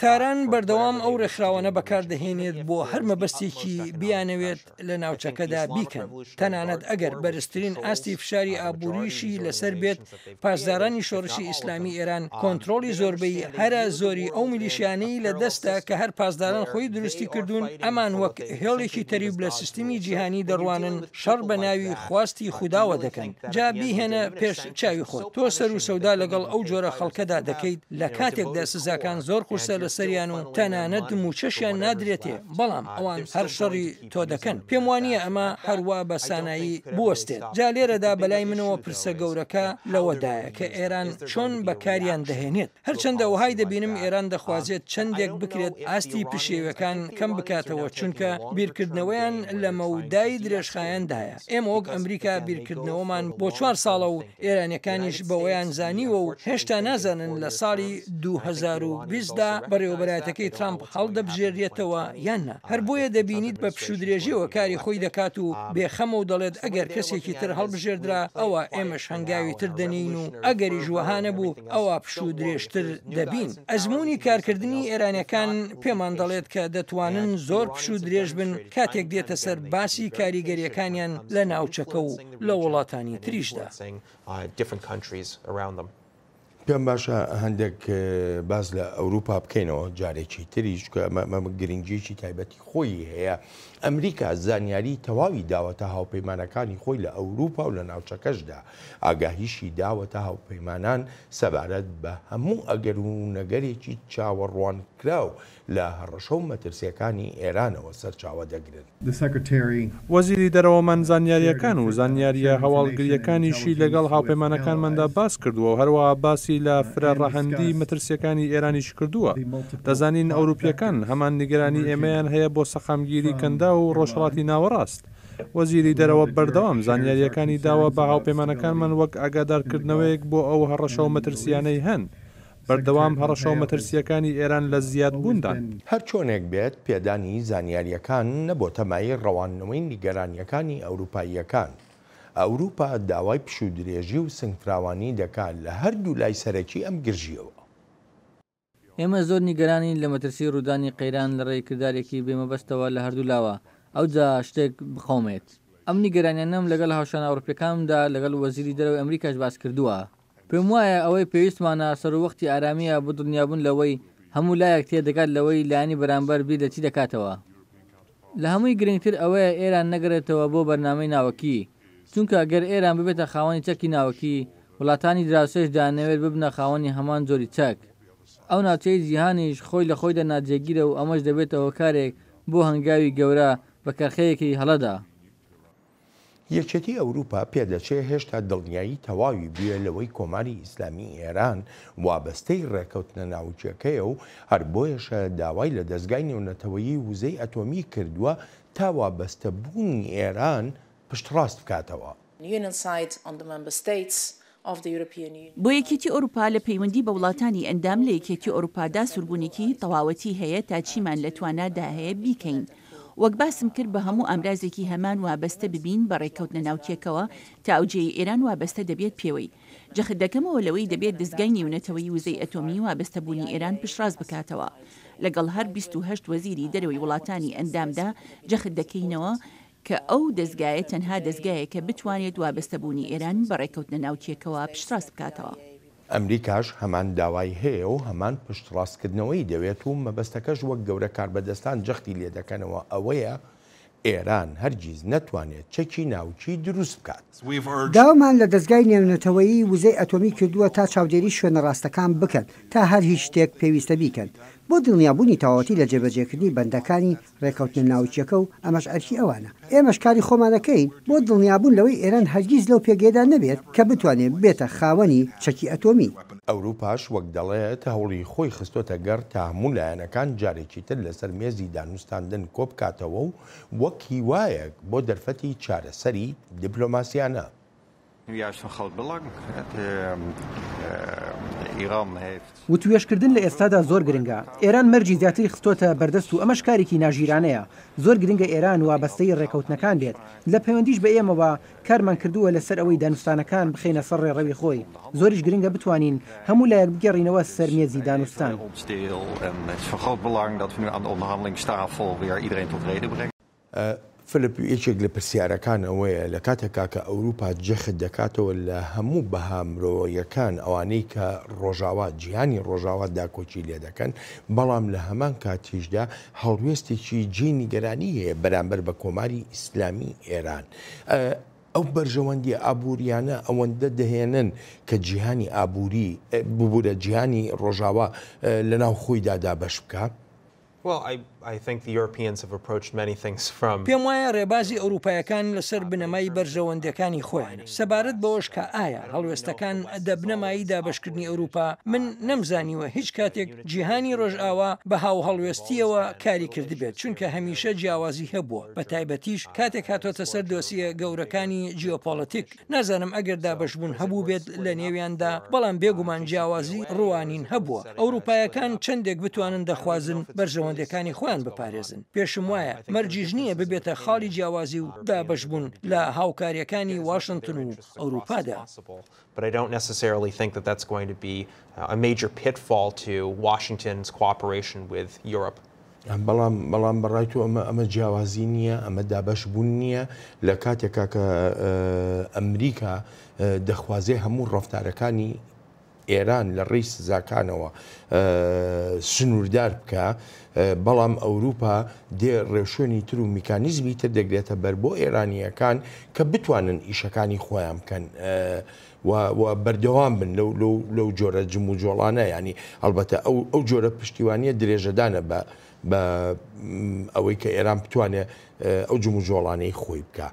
تاران بەردەوام ئەو ڕێکخراوانە بەکاردەهێنێت بۆ هەر مەبەستێکی بیانەوێت لە ناوچەکەدا بیکەن تەنانەت ئەگەر بەرزترین ئاستی فشاری ئابووریشی لەسەر بێت پاسدارانی شۆڕشی ئیسلامی ئێران کۆنتترۆلی زۆربەی هەرە زۆری ئەو میلیشیانەی لە دەستە کە هەر پاسداران خۆی دروستی کردوون ئەمان وەک هێڵێکی تەریب لە سیستمی جیهانی دەڕوانن شەڕ بە ناوی خواستی خودداوە دەکەن جا بیهێنە پێش چاوی خۆت تۆ سەر و سەودا لەگەڵ ئەو جۆرە خەڵکەدا دەکەیت لە کاتێکدا سزاکان زۆر قورسە لە سەریان و تەنانەت موچەشیان نادرێتێ بەڵام ئەوان هەر شەڕی تۆ دەکەن پێم وانە ئەمە هەروە بە سانایی بوەستێت جا لێرەدا بەلای منەوە پرسە گەورەکە لەوەدایە کە ئێران چۆن بەکاریان دەهێنێت هەرچەندە وهای دەبینم ئێران دەخوازێت چەندێک بکرێت ئاستی پشێوەکان کەم بکاتەوە چونکە بیرکردنەوەیان لە مەودای درێژخایەندایە ئێمە وەک ئەمریکا بیرکردنەوەمان بۆ 4 ساڵە و ئێرانەکانیش بەوەیان زانیوە و هێشتا نازانن لە ساڵی 2020دا بەڕێوەبەرایەتەکەی ترامپ هەڵدەبژێرێتەوە یاننا هەر بۆیە دەبینیت بە پشودرێژیەوە کاری خۆی دەکات و بێخەمە و دەڵێت ئەگەر کەسێکی تر هەڵبژێردرا ئەوە ئێمەش هەنگاوی تر دەنین و ئەگەری ژوەهانە بوو ئەوە پشودرێژتر دەبین ئەزمموی کارکردنی ئێرانەکان پێمان دەڵێت کە دەتوانن زۆر پشودرێژ بن کاتێک دێتە سەر باسی کاریگەریەکانیان لە ناوچەکە و لە وڵاتانی تریشدا. پێم باشە هەندێک باز لە ئەوروپا بکەینەوە جارێکی تریش کە ئەمە گرنگجێکی تایبەتی خۆی هەیە ئەمریکا زانیاری تەواوی داوەتە هاوپەیمانەکانی خۆی لە ئەوروپا و لە ناوچەکەشدا ئاگاهیشی داوەتە هاوپەیمانان سەبارەت بە هەموو ئەگەر و نەگەرێکی چاوەڕوان کراو لە هەڕەشە و مەترسیەکانی ئێرانەوە سەرچاوە دەگرن. وەزیری دەرەوەمان زانیاریەکان و زانیاریە هەواڵگریەکانیشی لەگەڵ هاوپەیمانەکانماندا باس کردووە هەروەها باسی لە فرەڕەهەندی مەترسیەکانی ئێرانیش کردووە دەزانین ئەوروپیەکان هەمان نیگەرانی ئێمەیان هەیە بۆ سەخەمگیری کەندا و ڕۆژهەڵاتی ناوەڕاست وەزیری دەرەوە بەردەوام زانیاریەکانی داوە بە هاوپەیمانەکانمان وەک ئاگادارکردنەوەیەک بۆ ئەو هەڕەشە و مەترسیانەی هەن بەردەوام هەڕەشە و مەترسیەکانی ئێران لە زیاد بووندان هەر چۆنێک بێت پێدانی زانیاریەکان نەبۆ تەمای ڕەوانەوەی نیگەرانیەکانی ئەوروپاییەکان ئەوروپا داوای پشودرێژی و سنگفراوانی دەکات لە هەردوو لای سەرەکی ئەم گرژیەوە ئێمە زۆر نیگەرانی لە مەترسی ڕوودانی قەیران لە ڕێکردارێکی بێمەبەستەوە لە هەردوو لاوە ئەو جا شتێک بخۆمێت ئەم نیگەرانیانەم لەگەڵ هاوشان ئەوروپیەکاندا لەگەڵ وەزیری دەرەوەی ئەمریکاش باس کردووە پێم وایە ئەوەی پێویستمانە سەروەختی ئارامیە بۆ دڵنیابوون لەوەی هەموو لایەک تێ دەکات لەوەی لایانی بەرامبەر بیر لە چی دەکاتەوە لە هەمووی گرنگتر ئەوەیە ئێران نەگرێتەوە بۆ بەرنامەی ناوەکی چونکە ئەگەر ئێران ببێتە خاوەنی چەکی ناوەکی وڵاتانی دراوسێش دانەوێت ببنە خاوەنی هەمان جۆری چەک ئەو ناوچەی جیهانیش خۆی لە خۆیدا ناجێگیرە و ئەمەش دەبێتەوە کارێک بۆ هەنگاوی گەورە بە کەرخەیەکی هەڵەدا یەکێتی ئەوروپا پێدەچێت هێشتا دڵنیایی تەواوی بووە لەوەی کۆماری ئیسلامی ئێران وابەستەی ڕێکەوتنە ناوچەکەیە و هەر بۆیەشە داوای لە دەستگای نێونەتەوەیی وزەی ئەتۆمی کردووە تا وابەستەبوونی ئێران پشتڕاست بکاتەوە. بۆ یەکێتی ئەوروپا لە پەیوەندی بە وڵاتانی ئەندام لە یەکێتی ئەوروپادا سوربوونێکی تەواوەتی هەیە تا چیمان لە توانادا هەیە بیکەین وەک باسم کرد بە هەموو ئامرازێکی هەمان وابەستە ببین بە ڕێککەوتنە ناوچێکەوە تا ئەوجێی ئێران وابەستە دەبێت پێوەی جەخدەکەمەوە لەوەی دەبێت دەستگای نێونەتەوەی وزەی ئەتۆمی وابەستەبوونی ئێران پشتڕاست بکاتەوە لەگەڵ هەر 28 وەزیری دەرەوەی وڵاتانی ئەندامدا جەخت دەکەینەوە کە ئەو دەستگایە تەنها دەستگایە کە بتوانێت وابەستەبوونی ئێران بە ڕێککەوتنە ناوچێکەوە پشتڕاست بکاتەوە. ئەمریکاش هەمان داوای هەیە و هەمان پشتڕاستکردنەوەی دەوێت و مەبەستەکەش وەک گەورە کاربەدەستان جەختی لێ دەکەنەوە ئەوەیە ئێران هەرگیز نەتوانێت چەکی ناوچی دروست بکات. داوامان لە دەستگای نێونەتەوەیی وزەی ئەتۆمی کردووە تا چاودێری شوێنە ڕاستەکان بکەن تا هەر هیچ شتێک پێویستە بیکەن بۆ دڵنیابوونی تەواوەتی لە جێبەجێکردنی بەندەکانی ڕێکەوتنە ناوچیەکە و ئەمەش ئەرکی ئەوانە ئێمەش کاری خۆمانەکەین بۆ دڵنیابوون لەوەی ئێران هەرگیز لەو پێگێدا نەبێت کە بتوانێت بێتە خاوەنی چەکی ئەتۆمی. ئەوروپاش وەک دەڵێت هەوڵی خۆی خستۆتە گەر تا هەموو لایەنەکان جارێکی تر لەسەر مێزی دانوستاندن کۆبکاتەوە و وەک هیوایەک بۆ دەرفەتی چارەسەری دیپلۆماسیانە. وتوێشکردن لە ئێستادا زۆر گرنگە. ئێران مەرجی زیاتری خستۆتە بەردەست و ئەمەش کارێکی ناژیرانەیە. زۆر گرنگە ئێران وابەستەی ڕێکەوتنەکان بێت. لە پەیوەندیش بە ئێمەوە کارمان کردووە لەسەر ئەوەی دانوستانەکان بخینە سەر ڕێڕەوی خۆی. زۆریش گرنگە بتوانین هەموو لایەک بگەڕینەوە سەر مێزی دانوستان. فلپ یەکێک لە پرسیارەکان ئەوەیە لە کاتێکا کە ئەوروپا جەخت دەکاتەوە لە هەموو بەهامرۆیەکان ئەوانەی کە ڕۆژاوا جیهانی ڕۆژاوا داکۆچی لێ دەکەن بەڵام لە هەمان کاتیشدا هەڵوێستێکی جێی نیگەرانی هەیە بەرامبەر بە کۆماری ئیسلامی ئێران. ئەو بەرژەوەندی ئابوووریانە ئەوەندە دەهێنن کە جیهانی ئابووری ببوورە جیهانی ڕۆژاوا لەناو خۆیدا دابەش بکە. پێم وایە ڕێبازی ئەوروپایەکان لەسەر بنەمای بەرژەوەندەکانی خۆیان سەبارەت بەوەش کە ئایا هەڵوێستەکان دەبنەمایی دابشکردنی ئەوروپا من نەمزانیوە هیچ کاتێک جیهانی ڕۆژئاوا بە هاو هەڵوێستیەوە کاری کردی بێت چونکە هەمیشە جیاوازی هەبووە بە تایبەتیش کاتێک هاتوۆتە سەر دۆسیە گەورەکانی جیۆپۆلیتیک نازانم ئەگەر دابشبوون هەبوو بێت لە نێویاندا بەڵام بێگومان جیاوازی ڕوانین هەبووە ئەوروپایەکان چەندێک بتوانن دەخوازن بەرژەوەندەکانی خۆیان بپارێزن پێشم وایە مەرجیش نییە ببێتە خاڵی جیاوازی و دابشبوون لە هاوکاریەکانی واشنگتن و ئەوروپادا. But I don't necessarily think that that's going to be a major pitfall to Washington's cooperation with Europe. بەڵام بەڕای تۆ ئەمە جیاوازی نییە ئەمە دابشبوون نییە لە کاتێکا کە ئەمریکا دەخوازێ هەموو ڕەفتارەکانی ئێران لە ڕێی سزاکانەوە سنووردار بکە بەڵام ئەوروپا دێ ڕێوشێنی تر و میکانیزمی تر دەگرێتە بەر بۆ ئێرانیەکان کە بتوانن ئیشەکانی خۆیان بکەن و بەردەوام بن لەو جۆرە جم و جۆڵانە ینی هەڵبەتە ئەو جۆرە پشتیوانیە درێژەدانە بە ئەوەی کە ئێران بتوانێت ئەو جم و جۆڵانەی خۆی بکە.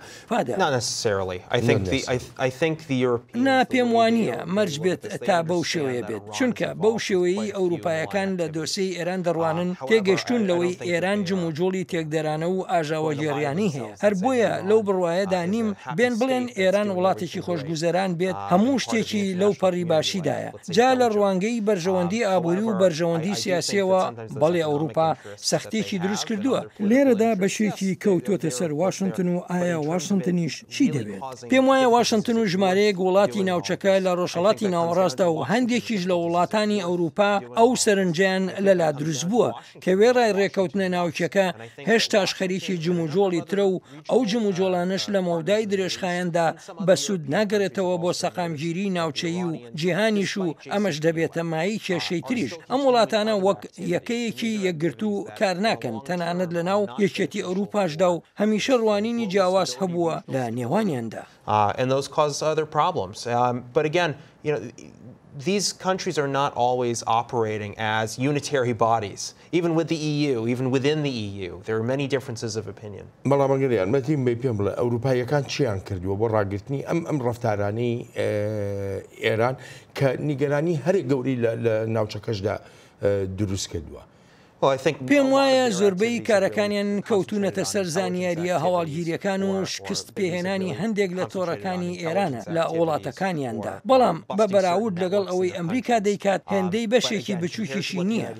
نا پێم وانە مەرج بێت تا بەو شێوەیە بێت چونکە بەو شێوەیەی ئەوروپایەکان لە دۆسەی ئێران دەڕوانن تێگەشتون لەوەی ئێران جم و جۆڵی تێکدەرانە و ئاژاوە گێڕیانی هەیە هەر بۆیە لەو بڕواایەدا نیم بێن بڵێن ئێران وڵاتێکی خۆشگوزەران بێت هەموو شتێکی لەو پەڕی باشیدایە جا لە ڕوانگەی بەرژەوەندی ئابووری و بەرژەوەندی سیاسیەوە بەڵێ ئەوروپا سەختێکی دروست کردووە لێرەدا بەشێکی کەوتۆتە سەر واشنگتن و ئایا واشنگتنیش چی دەبێت پێم وایە واشنگتن و ژمارەیەک وڵاتی ناوچەکە لە ڕۆژهەڵاتی ناوەڕاستدا و هەندێکیش لە وڵاتانی ئەوروپا ئەو سەرنجیان لەلا دروست بووە کە وێڕای ڕێکەوتنە ناوچەکە هێشتاش خەریکی جم و جۆڵی ترە و ئەو جم و جۆڵانش لە مەودای درێژخایەندا بە سوود ناگەرێتەوە بۆ سەقامگیری ناوچەیی و جیهانیش و ئەمەش دەبێتە مایی کێشەی تریش ئەم وڵاتانە وەک یەکەیەکی یەکگرت و کار ناکەن تەنانەت لە ناو یەکێتی ئەوروپاشدا و هەمیشە ڕوانینی جیاواز هەبووە لە نێوانیاندا. And those cause other problems. But again, these countries are not always operating as unitary bodies, even with the EU, even within the EU. There are many differences of opinion. بەڵام ئەگەریان مەتیم بێ پێم بڵێ ئەوروپایەکان چیان کردووە بۆ ڕاگررتنی ئەم ڕەفتارانەی ئێران کە نیگەرانی هەرێک گەوری لە ناوچەکەشدا دروست کردووە. پێم وایە زۆربەی کارەکانیان کەوتونەتە سەر زانیاریە هەواڵگیریەکان و شکست پێهێنانی هەندێک لە تۆڕەکانی ئێرانە لە وڵاتەکانیاندا بەڵام بە بەراورد لەگەڵ ئەوەی ئەمریکا دەیکات هێندەی بەشێکی بچووکیشی نییە.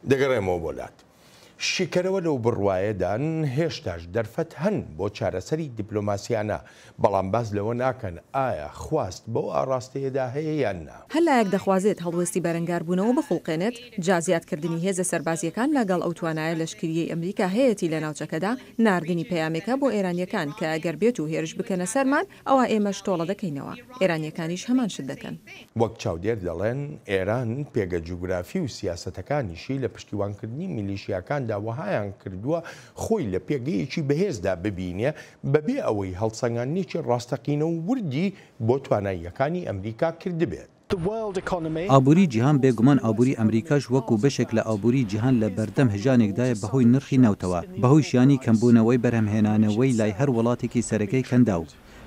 دەگەڕێمەوە بۆلات. شیکەرەوە لەو بڕواایەدان هێشتاش دەرفەت هەن بۆ چارەسەری دیپلۆماسیانە، بەڵام باز لەوە ناکەن ئایا خواست بەو ئاڕاستەیەدا هەیە یان نا. هەلایەک دەخوازێت هەڵوێستی بەرەنگاربوونەوە بخڵقێنێت، جازیاتکردنی هێزە سەربازیەکان لەگەڵ ئەو توانایە لەشکریەی ئەمریکا هەیەی لە ناوچەکەدا ناردنی پەیامێکە بۆ ئێرانیەکان کە ئەگەر بێت و هێرش بکەنە سەرمان ئەوە ئێمەش تۆڵە دەکەینەوە. ئێرانیەکانیش هەمان شت دەکەن. وەک چاودێر دەڵێن ئێران پێگە جوگرافی و سیاسەتەکانیشی لە پشتیوانکردنی میلیشیاکاندا وەهایان کردووە خۆی لە پێگەیەکی بەهێزدا ببینێ بەبێ ئەوەی هەڵسەنگاندنێکی ڕاستەقینە و وردی بۆ تواناییەکانی ئەمریکا کردبێت. ئابووری جیهان بێگومان ئابووری ئەمریکاش وەکو بەشێک لە ئابووری جیهان لە بەردەم هەژانێکدایە بەهۆی نرخی ناوتەوە، بەهۆی شیانی کەمبوونەوەی بەرهەمهێنانەوەی لای هەر وڵاتێکی سەرەکەی کەنداو.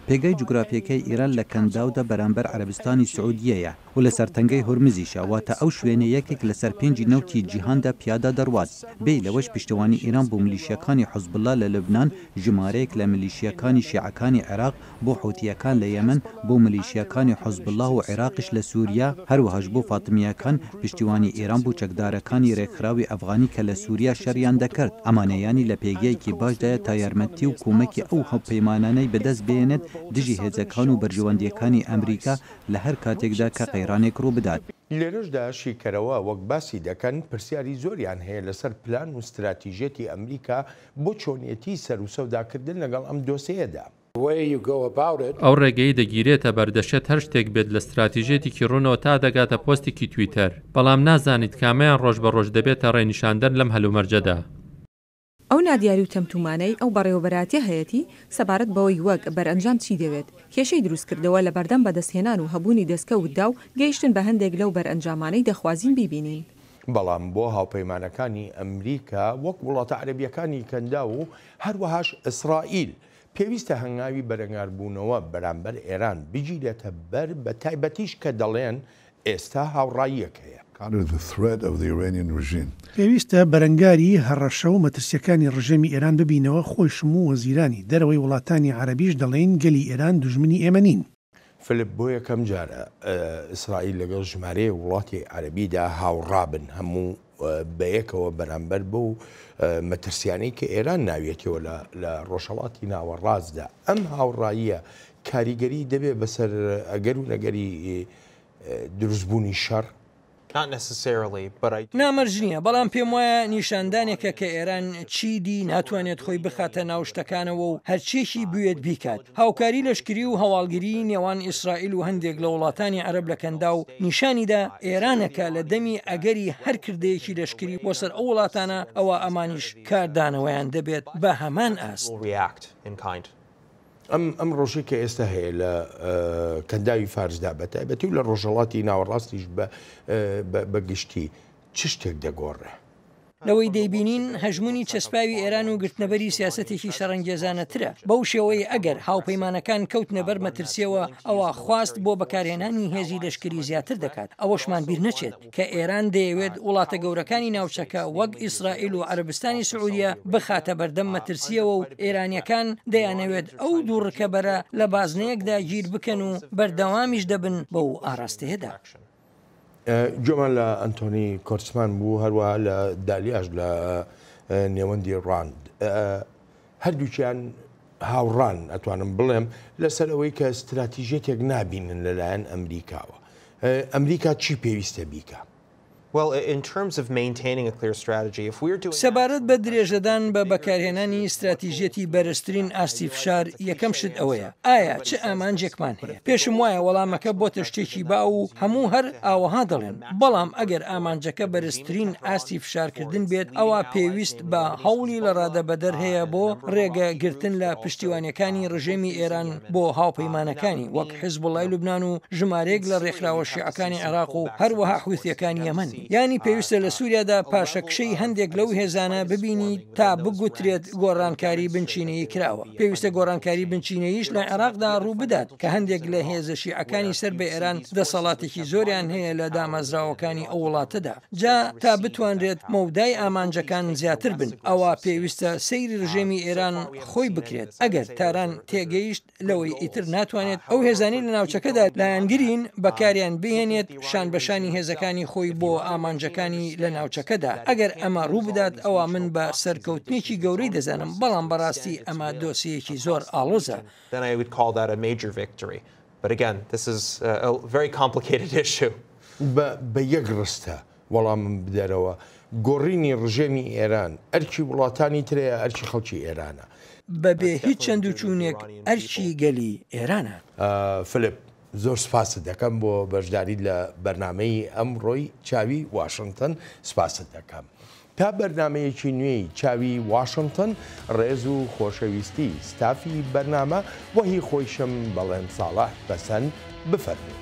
پێگەی جوگرافیەکەی ئیران لە کەنداودا بەرامبەر عەرەبستانی سعودیەیە و لە سەرتەنگەی هورمزیشە، واتە ئەو شوێنە یەکێک لە سەر پێنجی نەوتی جیهاندا پیادا دەڕوات. بێ لەوەش پشتیوانی ئیران بۆ میلیشیەکانی حزبڵڵا لە لەبنان، ژمارەیەک لە میلیشیەکانی شیعەکانی عێراق بۆ حوتیەکان لە یەمەن، بۆ میلیشیەکانی حزبڵڵا و عێراقش لە سووریا، هەروەهاش بۆ فاتمیەکان پشتیوانی ئیران بۆ چەکدارەکانی ڕێکخراوی ئەفغانی کە لە سووریا شەریان دەکرد. ئەمانەیانی لە پێگەیەکی باشدایە تا یارمەتی و کۆمەکی ئەو هەڵپەیمانانەی بەدەست بێنێت دژی هێزەکان و بەرژەوەندیەکانی ئەمریکا لە هەر کاتێکدا کە قەیرانێک ڕوو بدات. لێرەشدا شیکەرەوە وەک باسی دەکەن پرسیاری زۆریان هەیە لەسەر پلان و استراتیژێتی ئەمریکا بۆ چۆنیەتی سەر و سەوداکردن لەگەڵ ئەم دۆسەیەدا. ئەو ڕێگەی دەگیرێتە بەردەشێت هەر شتێک بێت لە استراتیژێتێکی ڕوونەوە تا دەگاتە پۆستێکی تویتەر، بەڵام نازانیت کامیان ڕۆژ بە ڕۆژ دەبێتە ڕێنیشاندن لەم هەلومەرجەدا. ئەو نادیاری و تەمتومانەی ئەو بەڕێوەبەراتیە هەیەی سەبارەت بەوەی وەک بەرئەنجام چی دەوێت، کێشەی دروستکردەوە لە بەردەم بەدەستهێنان و هەبوونی دەستکەوتدا و گەیشتن بە هەندێک لەو بەرئەنجامانەی دەخوازین بیبینین. بەڵام بۆ هاوپەیمانەکانی ئەمریکا وەک وڵاتە عەرەبیەکانی کەندا و هەروەهاش ئیسرائیل پێویستە هەنگاوی بەرەنگاربوونەوە بەرامبەر ئێران بگیرێتە بەر بە تایبەتیش کە دەڵێن ئێستا هاوڕاییەک هەیە. پێویستە بەرەنگاری هەڕەشە و مەترسیەکانی ڕژەمی ئێران ببینەوە. خۆشم و وەزیرانی دەرەوەی وڵاتانی عەرەبیش دەڵێن گەلی ئێران دوژمنی ئێمە نین. فلپ بۆ یەکەم جارە ئیسرائیل لەگەڵ ژمارەیە وڵاتی عەرەبیدا هاوڕابن هەموو بەیەکەوە بەرامبەر بۆ مەترسیانەی کە ئێران ناوێتەوە لە ڕۆژهەڵاتی ناوەڕاستدا. ئەم هاوڕاییە کاریگەری دەبێت بەسەر ئەگەر و نەگەری دروستبوونی شەڕ. نامەرج نییە، بەڵام پێم وایە نیشاندانێکە کە ئێران چیدی ناتوانێت خۆی بخاتە ناوشتەکانەوە و هەرچێکی بوێت بیکات. هاوکاری لەشکری و هەواڵگیری نێوان ئیسرائیل و هەندێک لە وڵاتانی عەرەب لە کەندا و نیشانیدا ئێرانەکە لە دەمی ئەگەری هەر کردەیەکی لەشکری بۆ سەر ئەو وڵاتانە ئەوە ئەمانیش کاردانەوەیان دەبێت بە هەمان ئاست. ئەم ڕۆژی کە ئێستا هەیە لە کەنداوی فارسدا بەتایبەتی و لە ڕۆژهەڵاتی ناوەڕاستیش بەگشتی چ شتێک دەگۆڕێ؟ لەوەی دەیبینین هەژمونی چەسپاوی ئێران و گرتنەبەری سیاسەتێکی شەڕەنگێزانەترە. بەو شێوەیە ئەگەر هاوپەیمانەکان کەوتنە بەر مەترسیەوە ئەوە خواست بۆ بەکارهێنانی هێزی لەشکری زیاتر دەکات. ئەوەشمان بیر نەچێت کە ئێران دەیەوێت وڵاتە گەورەکانی ناوچەکە وەک ئیسرائیل و عەرەبستانی سعودیە بخاتە بەردەم مەترسیەوە و ئێرانیەکان دەیانەوێت ئەو دوو ڕکەبەرە لە بازنەیەکدا گیر بکەن و بەردەوامیش دەبن بەو ئاراستەیەدا. جۆمان لە ئەنتۆنی کۆرسمان بوو، هەروەها لە دالیاش لە نێوەندی ڕاند. هەردووچیان هاوڕان ئەتوانم بڵێم لەسەر ئەوەی کە استراتیژێتێک نابینن لەلایەن ئەمریکاوە. ئەمریکا چی پێویستە بیکە؟ سەبارەت بە درێژەدان بە بەکارهێنانی استراتیژێتی بەرزترین ئاستی فشار یەکەم شت ئەوەیە ئایا چه ئامانجێکمان هەیە؟ پێشم وایە وەڵامەکە بۆتە شتێکی با و هەموو هەر ئاوەها دەڵێن، بەڵام ئەگەر ئامانجەکە بەرزترین ئاستی فشارکردن بێت ئەوە پێویست بە هەوڵی لە ڕادەبەدەر هەیە بۆ ڕێگەگرتن لە پشتیوانیەکانی ڕژێمی ئێران بۆ هاوپەیمانەکانی وەک حیزبوڵڵای لوبنان و ژمارەیەک لە ڕێکخراوە شیعەکانی عێراق و هەروەها حوثیەکانی یەمەن. یانی پێویستە لە سووریادا پاشەکشەی هەندێک لەو هێزانە ببینی تا بگوترێت گۆڕانکاری بنچینەیی کراوە. پێویستە گۆڕانکاری بنچینەییش لە عێراقدا ڕوو بدات کە هەندێک لە هێزە شیعەکانی سەر بە ئێران دەسەڵاتێکی زۆریان هەیە لە دامەزراوەکانی ئەو وڵاتەدا. جا تا بتوانرێت مەودای ئامانجەکان زیاتر بن ئەوە پێویستە سەیری ڕژێمی ئێران خۆی بکرێت. ئەگەر تاران تێگەیشت لەوەی ئیتر ناتوانێت ئەو هێزانی لە ناوچەکەدا لایەنگرین بەکاریان بهێنێت شان بەشانی هێزەکانی خۆی بۆ ئامانجەکانی لە ناوچەکەدا ئەگەر ئەمە ڕوو بدات ئەوە من بە سەرکەوتنێکی گەورەی دەزانم بەڵام بەڕاستی ئەمە دۆسیەکی زۆر ئاڵۆزە. But again, this is a very complicated issue. بە یەک ڕستە وەڵامم بدەرەوە گۆڕینی ڕژێمی ئێران ئەرکی وڵاتانی ترەیە ئەرکی خەڵکی ئێرانە بەبێ هیچ چەند و چوونێک ئەرکی گەلی ئێرانە. فلپ زۆر سپاست دەکەم بۆ بەشداری لە بەرنمەی ئەمڕۆی چاوی واشنگتن سپاست دەکەم. تا بەرنمەیەکی نوێی چاوی واشنگتن ڕێز و خۆشەویستی ستافی بەرنامە وەهی خۆیشم بەڵێن ساڵح بەسەن بفەرمێ.